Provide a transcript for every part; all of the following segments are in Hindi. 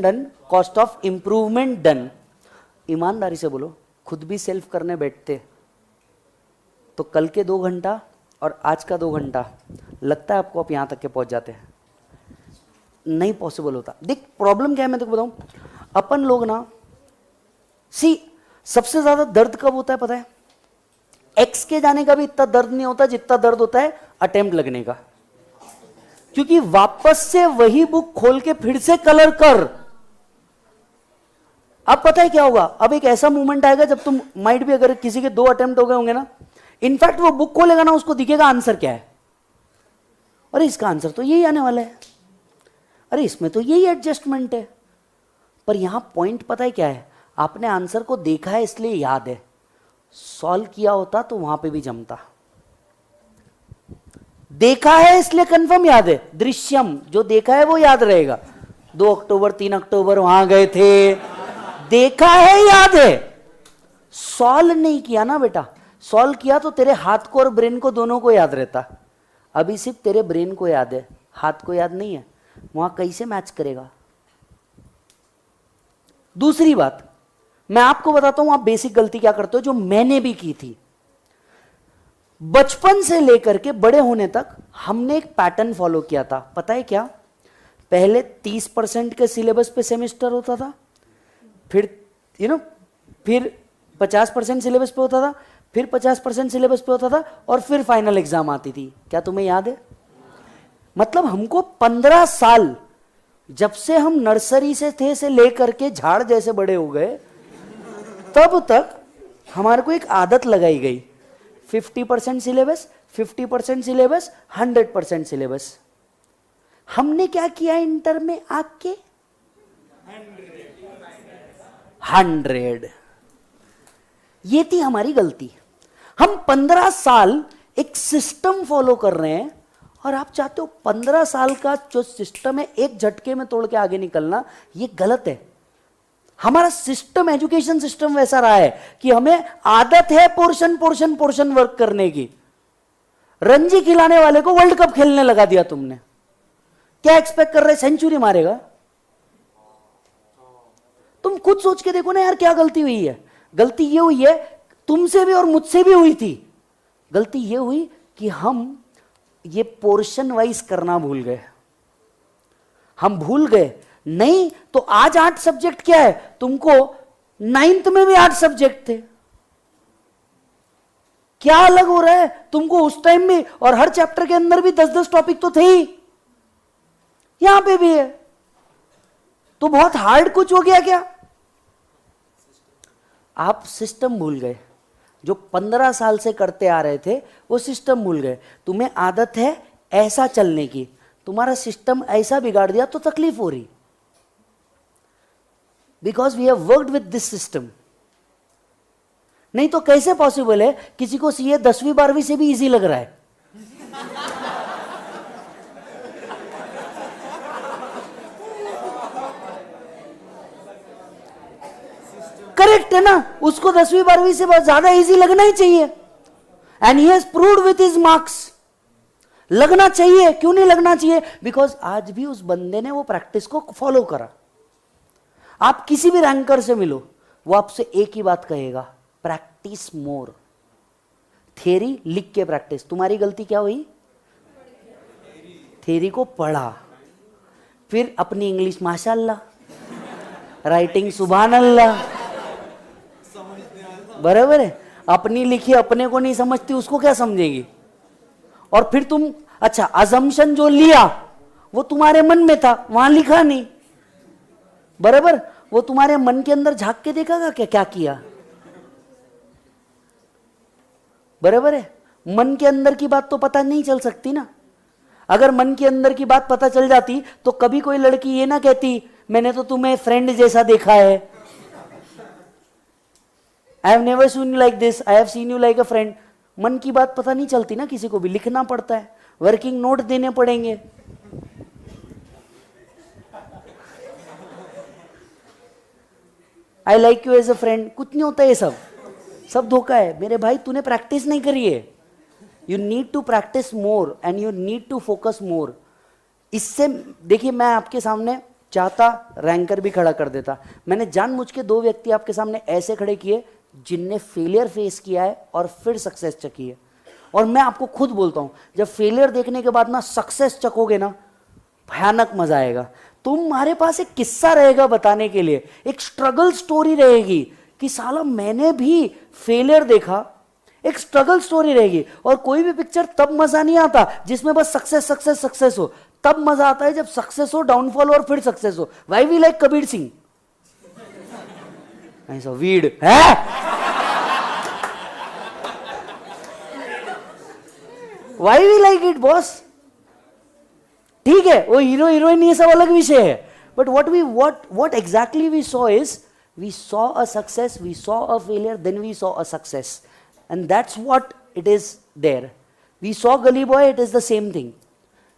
Done, cost of improvement done. ईमानदारी से बोलो, खुद भी सेल्फ करने बैठते तो कल के 2 घंटा और आज का 2 घंटा लगता है आपको आप यहां तक के पहुंच जाते हैं? नहीं पॉसिबल होता। देख प्रॉब्लम क्या है मैं तेको बताऊं, अपन लोग ना सबसे ज्यादा दर्द कब होता है पता है? एक्स के जाने का भी इतना दर्द नहीं होता जितना दर्द होता है अटेम्प्ट लगने का, क्योंकि वापस से वही बुक खोल के फिर से कलर कर। अब पता है क्या होगा, अब एक ऐसा मोमेंट आएगा जब तुम माइट भी, अगर किसी के 2 अटेम्प्ट हो गए होंगे ना, इनफैक्ट वो बुक खोलेगा ना, उसको दिखेगा आंसर क्या है, अरे इसका आंसर तो यही आने वाला है, अरे इसमें तो यही एडजस्टमेंट है। पर यहां पॉइंट पता है क्या है, आपने आंसर को देखा है इसलिए याद है, सॉल्व किया होता तो वहां पे भी जमता। देखा है इसलिए कंफर्म याद है, दृश्यम जो देखा है वो याद रहेगा। 2 अक्टूबर 3 अक्टूबर वहां गए थे, देखा है याद है, सॉल्व नहीं किया ना बेटा। सॉल्व किया तो तेरे हाथ को और ब्रेन को दोनों को याद रहता। अभी सिर्फ तेरे ब्रेन को याद है, हाथ को याद नहीं है, वहां कैसे मैच करेगा? दूसरी बात मैं आपको बताता हूं, आप बेसिक गलती क्या करते हो जो मैंने भी की थी। बचपन से लेकर के बड़े होने तक हमने एक पैटर्न फॉलो किया था, पता है क्या? पहले 30% के सिलेबस पे सेमेस्टर होता था, फिर फिर 50% सिलेबस पे होता था, फिर 50% सिलेबस पे होता था, और फिर फाइनल एग्जाम आती थी। क्या तुम्हें याद है? मतलब हमको 15 साल, जब से हम नर्सरी से थे से लेकर के झाड़ जैसे बड़े हो गए, तब तक हमारे को एक आदत लगाई गई, 50% सिलेबस, 50% सिलेबस, 100% सिलेबस। हमने क्या किया इंटर में आके? 100। ये थी हमारी गलती। हम 15 साल एक सिस्टम फॉलो कर रहे हैं, और आप चाहते हो 15 साल का जो सिस्टम है एक झटके में तोड़ के आगे निकलना, ये गलत है। हमारा सिस्टम, एजुकेशन सिस्टम वैसा रहा है कि हमें आदत है पोर्शन पोर्शन पोर्शन वर्क करने की। रणजी खिलाने वाले को वर्ल्ड कप खेलने लगा दिया तुमने, क्या एक्सपेक्ट कर रहे? सेंचुरी मारेगा? तुम खुद सोच के देखो ना यार, क्या गलती हुई है? गलती ये हुई है, तुमसे भी और मुझसे भी हुई थी। गलती ये हुई कि हम ये पोर्शन वाइज करना भूल गए। हम भूल गए, नहीं तो आज 8 सब्जेक्ट क्या है, तुमको 9th में भी 8 सब्जेक्ट थे। क्या अलग हो रहा है तुमको उस टाइम में? और हर चैप्टर के अंदर भी 10-10 टॉपिक तो थे ही, यहां पे भी है। तो बहुत हार्ड कुछ हो गया क्या? आप सिस्टम भूल गए, जो 15 साल से करते आ रहे थे वो सिस्टम भूल गए। तुम्हें आदत है ऐसा चलने की, तुम्हारा सिस्टम ऐसा बिगाड़ दिया तो तकलीफ हो रही, because we have worked with this system. नहीं तो कैसे पॉसिबल है किसी को सीए 10वीं 12वीं से भी इजी लग रहा है? करेक्ट है ना, उसको 10वीं 12वीं से बहुत ज्यादा इजी लगना ही चाहिए, and he has proved with his marks. लगना चाहिए, क्यों नहीं लगना चाहिए? बिकॉज आज भी उस बंदे ने वो प्रैक्टिस को फॉलो करा। आप किसी भी रैंकर से मिलो, वो आपसे एक ही बात कहेगा, प्रैक्टिस मोर। थियरी लिख के प्रैक्टिस। तुम्हारी गलती क्या हुई? थियरी को पढ़ा, फिर अपनी इंग्लिश माशाल्लाह, राइटिंग सुभान अल्लाह, बराबर है। अपनी लिखी अपने को नहीं समझती, उसको क्या समझेगी? और फिर तुम, अच्छा अजम्पशन जो लिया वो तुम्हारे मन में था, वहां लिखा नहीं, बराबर। वो तुम्हारे मन के अंदर झांक के देखेगा क्या क्या किया, बराबर है। मन के अंदर की बात तो पता नहीं चल सकती ना। अगर मन के अंदर की बात पता चल जाती तो कभी कोई लड़की ये ना कहती मैंने तो तुम्हें फ्रेंड जैसा देखा है, I have never seen you like this, I have seen you like a friend. मन की बात पता नहीं चलती ना किसी को भी, लिखना पड़ता है, वर्किंग नोट देने पड़ेंगे। I like you as a friend, कुछ नहीं होता, ये सब धोखा है मेरे भाई। तूने प्रैक्टिस नहीं करी है। You need to practice more and you need to focus more. इससे देखिए, मैं आपके सामने चाहता रैंकर भी खड़ा कर देता। मैंने जानबूझ के 2 व्यक्ति आपके सामने ऐसे खड़े किए जिनने फेलियर फेस किया है और फिर सक्सेस चकी है। और मैं आपको खुद बोलता हूं, जब फेलियर देखने के बाद ना सक्सेस चकोगे ना, भयानक मजा आएगा। तुम्हारे पास एक किस्सा रहेगा बताने के लिए, एक स्ट्रगल स्टोरी रहेगी कि साला मैंने भी फेलियर देखा, एक स्ट्रगल स्टोरी रहेगी। और कोई भी पिक्चर तब मजा नहीं आता जिसमें बस सक्सेस सक्सेस सक्सेस हो, तब मजा आता है जब सक्सेस हो, डाउनफॉल और फिर सक्सेस हो। Why we like Kabir Singh, ऐसा वीड है। Why we like it boss, ठीक है, वो हीरो हीरोइन ये सब अलग विषय है, but what exactly we saw is, we saw a success, we saw a failure, then we saw a success, and that's what it is there. We saw Gully Boy, it is the same thing.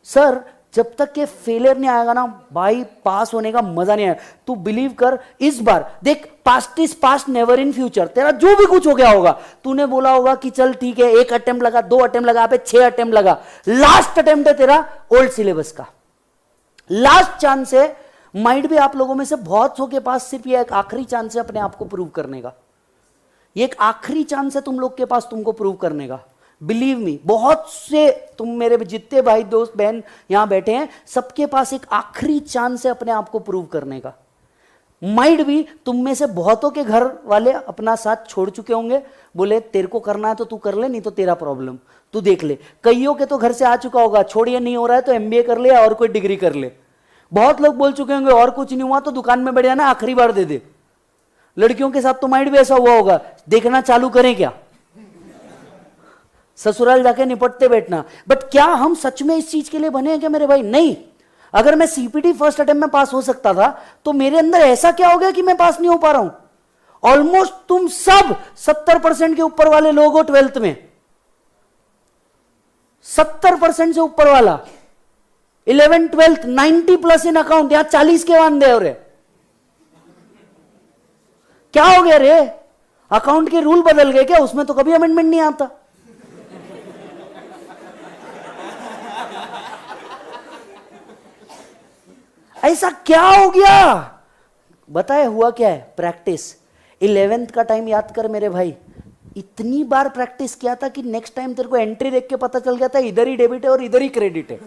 Sir जब तक के फेलियर नहीं आएगा ना भाई, पास होने का मजा नहीं आएगा। तू बिलीव कर, इस बार देख, past is past, never in future. तेरा जो भी कुछ हो गया होगा, तूने बोला होगा कि चल ठीक है, 1 अटेम्प्ट लगा, 2 अटेम्प्ट लगा, पे 6 अटेम्प्ट लगा, लास्ट अटेम्प्ट है तेरा ओल्ड सिलेबस का, लास्ट चांस है। माइंड भी आप लोगों में से बहुत सौ के पास सिर्फ ये एक आखिरी चांस है अपने आप को प्रूव करने का। ये एक आखिरी चांस है तुम लोग के पास तुमको प्रूव करने का। बिलीव मी, बहुत से तुम मेरे जितने भाई दोस्त बहन यहां बैठे हैं, सबके पास एक आखिरी चांस है अपने आप को प्रूव करने का। माइंड भी तुम में से बहुतों के घर वाले अपना साथ छोड़ चुके होंगे, बोले तेरे को करना है तो तू कर ले, नहीं तो तेरा प्रॉब्लम, तू देख ले। कईयों के तो घर से आ चुका होगा, छोड़िए नहीं हो रहा है तो एमबीए कर ले और कोई डिग्री कर ले। बहुत लोग बोल चुके होंगे और कुछ नहीं हुआ तो दुकान में बैठ जाना, आखिरी बार दे दे। लड़कियों के साथ तो माइंड भी ऐसा हुआ होगा, देखना चालू करें क्या, ससुराल जाके निपटते बैठना। बट क्या हम सच में इस चीज के लिए बने हैं क्या मेरे भाई? नहीं। अगर मैं सीपीटी फर्स्ट अटेम्प्ट में पास हो सकता था तो मेरे अंदर ऐसा क्या हो गया कि मैं पास नहीं हो पा रहा हूं? ऑलमोस्ट तुम सब 70% के ऊपर वाले लोग हो 12th में, 70% से ऊपर वाला 11th 12th 90+ इन अकाउंट, यहां 40 के वांदे हो रहे। क्या हो गया रे? अकाउंट के रूल बदल गए क्या? उसमें तो कभी अमेंडमेंट नहीं आता। ऐसा क्या हो गया? बताए हुआ क्या है? प्रैक्टिस। 11th का टाइम याद कर मेरे भाई, इतनी बार प्रैक्टिस किया था कि नेक्स्ट टाइम तेरे को एंट्री देख के पता चल गया था इधर ही डेबिट है और इधर ही क्रेडिट है।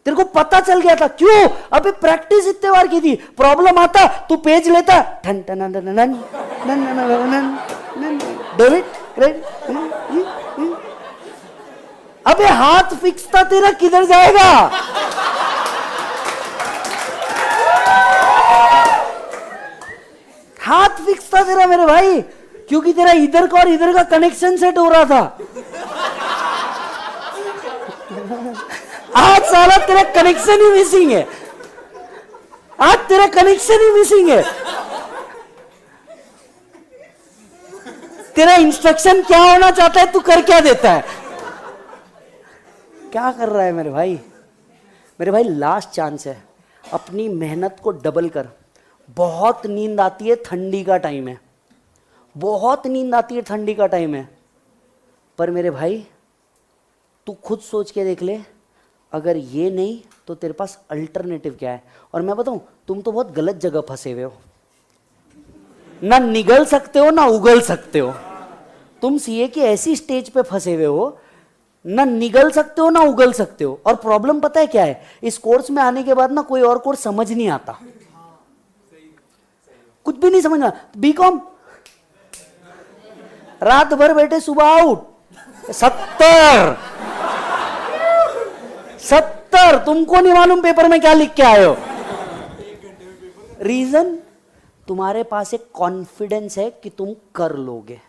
तेरे को पता चल गया था। क्यों? अबे प्रैक्टिस इतने बार की थी। प्रॉब्लम आता तू पेज लेता, ठन ठन डेबिट क्रेडिट, अबे हाथ फिक्स था तेरा, किधर जाएगा? हाथ फिक्स था तेरा मेरे भाई, क्योंकि तेरा इधर का और इधर का कनेक्शन सेट हो रहा था। आज साला तेरा कनेक्शन ही मिसिंग है, आज तेरा कनेक्शन ही मिसिंग है। तेरा इंस्ट्रक्शन क्या होना चाहता है, तू कर क्या देता है? क्या कर रहा है मेरे भाई? मेरे भाई लास्ट चांस है, अपनी मेहनत को डबल कर। बहुत नींद आती है, ठंडी का टाइम है, बहुत नींद आती है, ठंडी का टाइम है। पर मेरे भाई तू खुद सोच के देख ले, अगर ये नहीं तो तेरे पास अल्टरनेटिव क्या है? और मैं बताऊं, तुम तो बहुत गलत जगह फंसे हुए हो। ना निगल सकते हो ना उगल सकते हो। तुम सीए की ऐसी स्टेज पे फंसे हुए हो, ना निगल सकते हो ना उगल सकते हो। और प्रॉब्लम पता है क्या है? इस कोर्स में आने के बाद ना कोई और कोर्स समझ नहीं आता, कुछ भी नहीं समझना। बीकॉम रात भर बैठे, सुबह आउट 70 तुमको नहीं मालूम पेपर में क्या लिख के आए हो। रीजन, तुम्हारे पास एक कॉन्फिडेंस है कि तुम कर लोगे।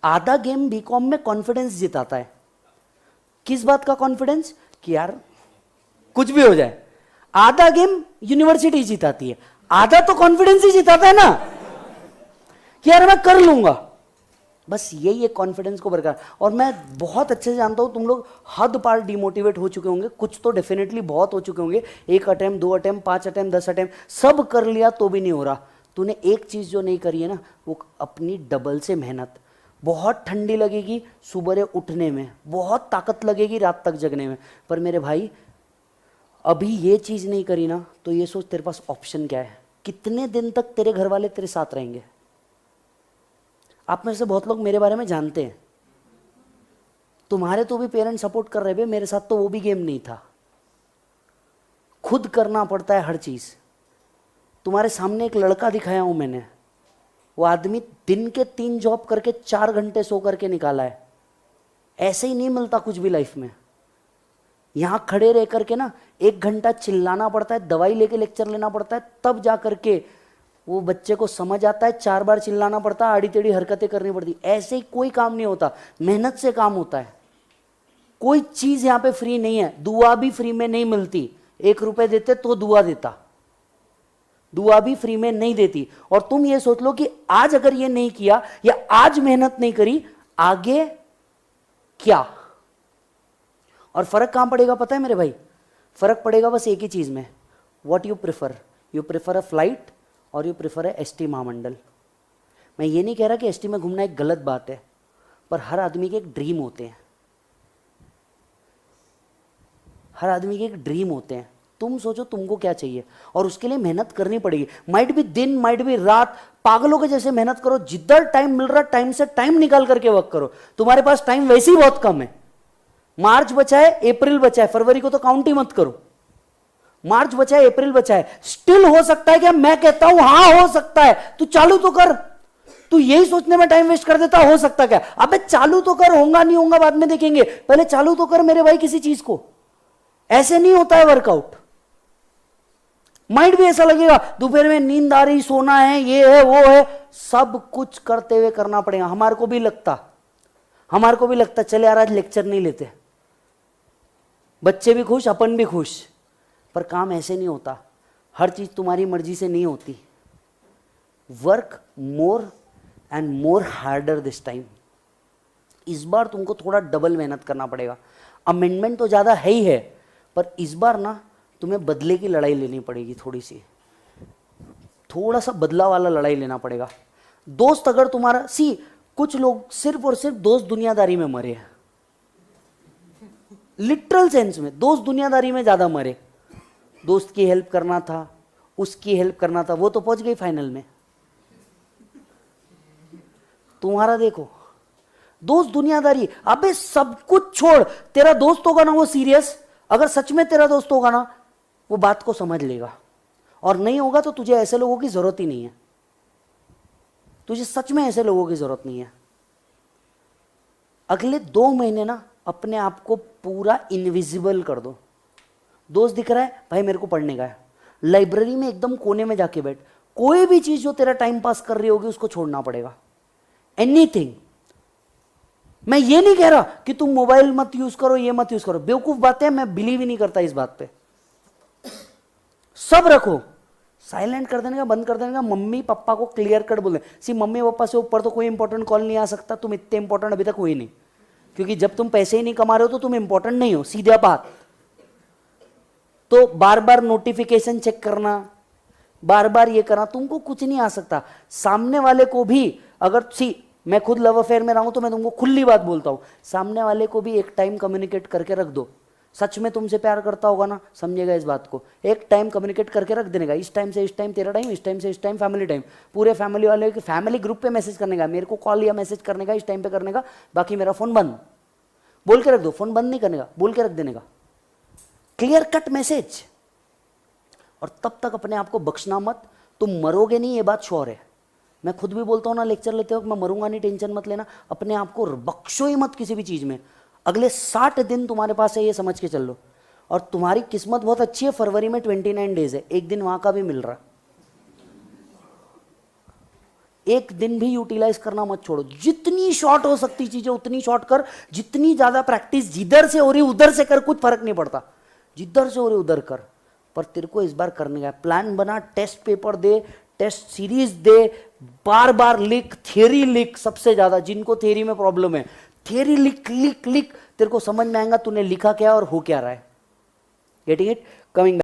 आधा गेम बीकॉम में कॉन्फिडेंस जिताता है। किस बात का कॉन्फिडेंस? कि यार कुछ भी हो जाए। आधा गेम यूनिवर्सिटी जिताती है, आधा तो कॉन्फिडेंस ही जिताता है ना, कि यार मैं कर लूंगा। बस यही एक कॉन्फिडेंस को बरकरार। और मैं बहुत अच्छे से जानता हूं तुम लोग हद पार डिमोटिवेट हो चुके होंगे, कुछ तो डेफिनेटली बहुत हो चुके होंगे। 1 अटेम्प्ट 2 अटेम्प्ट 5 अटेम्प्ट 10 अटेम्प्ट सब कर लिया तो भी नहीं हो रहा। तूने एक चीज जो नहीं करी है ना, वो अपनी डबल से मेहनत। बहुत ठंडी लगेगी सुबह उठने में, बहुत ताकत लगेगी रात तक जगने में, पर मेरे भाई अभी ये चीज नहीं करी ना तो ये सोच तेरे पास ऑप्शन क्या है, कितने दिन तक तेरे घर वाले तेरे साथ रहेंगे। आप में से बहुत लोग मेरे बारे में जानते हैं, तुम्हारे तो भी पेरेंट्स सपोर्ट कर रहे हैं, मेरे साथ तो वो भी गेम नहीं था, खुद करना पड़ता है हर चीज। तुम्हारे सामने एक लड़का दिखाया हूं मैंने, वो आदमी दिन के 3 जॉब करके 4 घंटे सो करके निकाला है। ऐसे ही नहीं मिलता कुछ भी लाइफ में। यहां खड़े रह करके ना 1 घंटा चिल्लाना पड़ता है, दवाई लेके लेक्चर लेना पड़ता है, तब जा करके वो बच्चे को समझ आता है। 4 बार चिल्लाना पड़ता है, आड़ी टेढ़ी हरकतें करनी पड़ती। ऐसे ही कोई काम नहीं होता, मेहनत से काम होता है। कोई चीज यहां पे फ्री नहीं है, दुआ भी फ्री में नहीं मिलती। 1 रुपए देते तो दुआ देता, दुआ भी फ्री में नहीं देती। और तुम ये सोच लो कि आज अगर ये नहीं किया या आज मेहनत नहीं करी, आगे क्या। और फर्क कहां पड़ेगा पता है मेरे भाई, फर्क पड़ेगा बस एक ही चीज में, what you prefer. You prefer a flight और यू प्रिफर अ एसटी महामंडल। मैं ये नहीं कह रहा कि एसटी में घूमना एक गलत बात है, पर हर आदमी के एक ड्रीम होते हैं, हर आदमी के एक ड्रीम होते हैं। तुम सोचो तुमको क्या चाहिए और उसके लिए मेहनत करनी पड़ेगी। माइट भी दिन, माइट भी रात, पागलों के जैसे मेहनत करो। जिधर टाइम मिल रहा टाइम से टाइम निकाल करके वर्क करो। तुम्हारे पास टाइम वैसे ही बहुत कम है। मार्च बचा है, अप्रैल बचा है, फरवरी को तो काउंट ही मत करो। मार्च बचा है, अप्रैल बचा है, स्टिल हो सकता है क्या? मैं कहता हूं हाँ हो सकता है। तू चालू तो कर। तू यही सोचने में टाइम वेस्ट कर देता हो सकता क्या? अबे चालू तो कर, होगा नहीं होगा बाद में देखेंगे, पहले चालू तो कर मेरे भाई किसी चीज को। ऐसे नहीं होता है वर्कआउट। माइंड भी ऐसा लगेगा दोपहर में नींद आ रही, सोना है, ये है वो है, सब कुछ करते हुए करना पड़ेगा। हमारे को भी लगता चले यार आज लेक्चर नहीं लेते, बच्चे भी खुश, अपन भी खुश। पर काम ऐसे नहीं होता, हर चीज तुम्हारी मर्जी से नहीं होती। Work more and more harder this time. इस बार तुमको थोड़ा डबल मेहनत करना पड़ेगा। अमेंडमेंट तो ज्यादा है ही है, पर इस बार ना तुम्हें बदले की लड़ाई लेनी पड़ेगी। थोड़ा सा बदला वाला लड़ाई लेना पड़ेगा। दोस्त अगर तुम्हारा कुछ लोग सिर्फ और सिर्फ दोस्त दुनियादारी में मरे हैं, लिटरल सेंस में दोस्त दुनियादारी में ज्यादा मरे। दोस्त की हेल्प करना था, उसकी हेल्प करना था, वो तो पहुंच गई फाइनल में। तुम्हारा देखो दोस्त दुनियादारी। अबे सब कुछ छोड़, तेरा दोस्त होगा ना वो सीरियस, अगर सच में तेरा दोस्त होगा ना वो बात को समझ लेगा, और नहीं होगा तो तुझे ऐसे लोगों की जरूरत ही नहीं है। तुझे सच में ऐसे लोगों की जरूरत नहीं है। अगले 2 महीने ना अपने आप को पूरा इनविजिबल कर दो। दोस्त दिख रहा है भाई, मेरे को पढ़ने का है, लाइब्रेरी में एकदम कोने में जाके बैठ। कोई भी चीज जो तेरा टाइम पास कर रही होगी उसको छोड़ना पड़ेगा। एनीथिंग। मैं ये नहीं कह रहा कि तुम मोबाइल मत यूज करो, ये मत यूज करो, बेवकूफ बातें, मैं बिलीव ही नहीं करता इस बात पे। सब रखो, साइलेंट कर देने का, बंद कर देने का। मम्मी पापा को क्लियर कट बोल दे, मम्मी पापा से ऊपर तो कोई इंपॉर्टेंट कॉल नहीं आ सकता, तुम इतने इंपॉर्टेंट अभी तक हुई नहीं, क्योंकि जब तुम पैसे ही नहीं कमा रहे हो तो तुम इंपॉर्टेंट नहीं हो, सीधा बात। तो बार बार नोटिफिकेशन चेक करना, बार बार ये करना, तुमको कुछ नहीं आ सकता। सामने वाले को भी अगर मैं खुद लव अफेयर में रहा हूं तो मैं तुमको खुली बात बोलता हूं, सामने वाले को भी एक टाइम कम्युनिकेट करके रख दो। सच में तुमसे प्यार करता होगा ना, समझेगा इस बात को, एक टाइम कम्युनिकेट करके रख देने का। इस टाइम से इस टाइम तेरा टाइम, इस टाइम से इस टाइम फैमिली टाइम। पूरे फैमिली वाले के फैमिली ग्रुप पे मैसेज करने का, मेरे को कॉल या मैसेज करने का, इस टाइम पे करने का, बाकी मेरा फोन बंद बोल के रख दो। फोन बंद नहीं करने का, बोल के रख देने का, क्लियर कट मैसेज। और तब तक अपने आप को बख्शना मत। तुम मरोगे नहीं, ये बात श्योर है। मैं खुद भी बोलता हूं ना लेक्चर लेते वक्त, मैं मरूंगा नहीं, टेंशन मत लेना। अपने आप को बख्शो ही मत किसी भी चीज में। अगले 60 दिन तुम्हारे पास है, ये समझ के चल लो। और तुम्हारी किस्मत बहुत अच्छी है, फरवरी में 29 डेज है, एक दिन वहां का भी मिल रहा। एक दिन भी यूटिलाइज करना मत छोड़ो। जितनी शॉर्ट हो सकती चीजें उतनी शॉर्ट कर, जितनी ज्यादा प्रैक्टिस जिधर से हो रही उधर से कर, कुछ फर्क नहीं पड़ता, जिधर से हो रही उधर कर। पर तेरे को इस बार करने का प्लान बना, टेस्ट पेपर दे, टेस्ट सीरीज दे, बार बार लिख, थियरी लिख। सबसे ज्यादा जिनको थियरी में प्रॉब्लम है, थियरी लिख लिख लिख, तेरे को समझ में आएगा तूने लिखा क्या और हो क्या रहा है। Getting it? कमिंग